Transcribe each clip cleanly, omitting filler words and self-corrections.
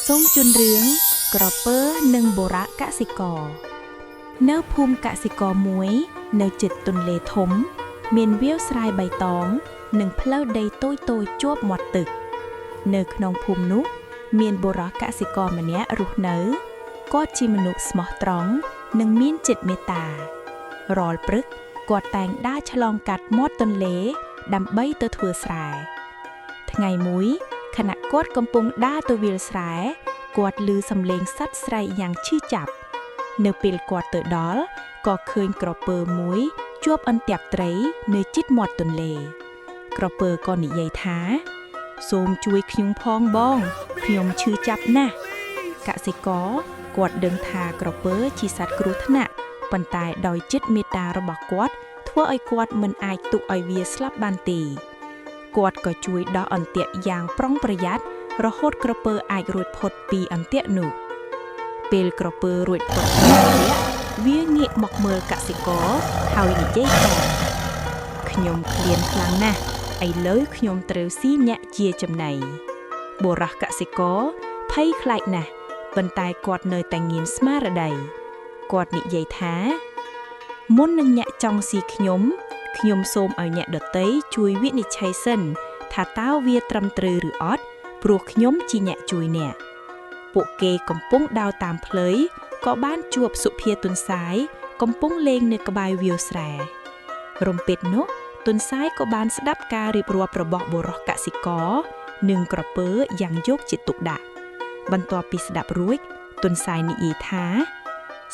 សូមជូនរឿងក្រពើនិងបុរៈកសិករនៅភូមិកសិករមួយនៅជិតទន្លេធំមានវាលស្រែបៃតងនិងផ្លូវដីតូចៗជាប់មាត់ទឹកនៅក្នុងភូមិនោះមានបុរសកសិករម្នាក់រស់នៅគាត់ជាមនុស្សស្មោះត្រង់និងមានចិត្តមេត្តារាល់ព្រឹកគាត់តែងដើរឆ្លងកាត់មាត់ទន្លេដើម្បីទៅធ្វើស្រែថ្ងៃមួយខណៈគាត់កំពុងដើរទៅវាលស្រែគាត់ឮសំឡេងសត្វស្រែកយ៉ាងឈឺចាប់នៅពេលគាត់ទៅដល់ក៏ឃើញក្រពើមួយជាប់អន្ទាក់ត្រីនៅជិតមាត់ទន្លេក្រពើក៏និយាយថាសូមជួយខ្ញុំផងបងខ្ញុំឈឺចាប់ណាស់កសិករគាត់ដឹងថាក្រពើជាសត្វគ្រោះថ្នាក់ប៉ុន្តែដោយចិត្តមេត្តារបស់គាត់ធ្វើឲ្យគាត់មិនអាចទុកឲ្យវាស្លាប់បានទេគាត់ក៏ជួយដោះអន្ទាក់យ៉ាងប្រុងប្រយ័ត្នរហូតក្រពើអាចរួចផុតពីអន្ទាក់នោះពេលក្រពើរួចផុតពីអន្ទាក់វាងាកមកមើលកសិករហើយនិយាយថាខ្ញុំឃ្លានខ្លាំងណាស់ឥឡូវខ្ញុំត្រូវស៊ីអ្នកជាចំណីបុរសកសិករភ័យខ្លាចណាស់ប៉ុន្តែគាត់នៅតែងៀមស្មារតីគាត់និយាយថាមុននឹងអ្នកចង់ស៊ីខ្ញុំសូមឲ្យអ្នកដទៃជួយវិនិច្ឆ័យសិនថាតើវាត្រឹមត្រូវឬអត់ព្រោះខ្ញុំជាអ្នកជួយអ្នកពួកគេកំពុងដើរតាមផ្លូវក៏បានជួបសុភាទុនសាយកំពុងលេងនៅក្បែរវាលស្រែរំពេចនោះទុនសាយក៏បានស្ដាប់ការរៀបរាប់របស់បុរសកសិករនិងក្រពើយ៉ាងយកចិត្តទុកដាក់បន្ទាប់ពីស្ដាប់រួចទុនសាយនិយាយថា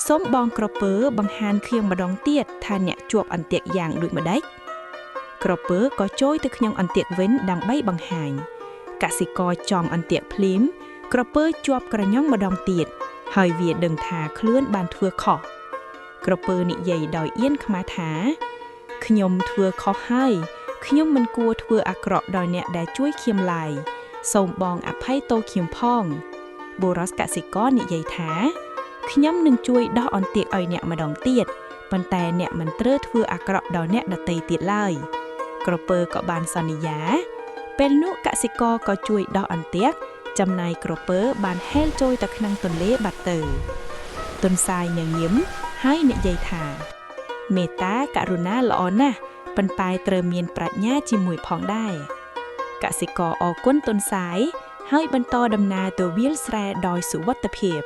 សូមបងក្រពើបង្ហាញខ្ញុំម្ដងទៀតថាអ្នកជាប់អន្ទាក់យ៉ាងដូចម្ដេចក្រពើក៏ចូលទៅក្នុងអន្ទាក់វិញដើម្បីបង្ហាញកសិករចំអន្ទាក់ភ្លាមក្រពើជាប់ក្រញ៉ុងម្ដងទៀតហើយវាដឹងថាខ្លួនបានធ្វើខុសក្រពើនិយាយដោយអៀនខ្មាសថាខ្ញុំធ្វើខុសហើយខ្ញុំមិនគួរធ្វើអាក្រក់ដល់អ្នកដែលជួយខ្ញុំឡើយសូមបងអភ័យទោសខ្ញុំផងបុរសកសិករនិយាយថាខ្ញុំនឹងជួយដោះអន្ទាក់ឲ្យអ្នកម្ដងទៀតប៉ុន្តែអ្នកមិនត្រូវធ្វើអាក្រក់ដល់អ្នកដទៃទៀតឡើយក្រពើក៏បានសន្យាពេលនោះកសិករក៏ជួយដោះអន្ទាក់ចំណែកក្រពើបានហែលចូលទៅក្នុងទន្លេបាត់ទៅទុនសាយញញឹមហើយនិយាយថាមេត្តាករុណាល្អណាស់ប៉ុន្តែត្រូវមានប្រាជ្ញាជាមួយផងដែរកសិករអរគុណទុនសាយហើយបន្តដំណើរទៅវាលស្រែដោយសុវត្ថិភាព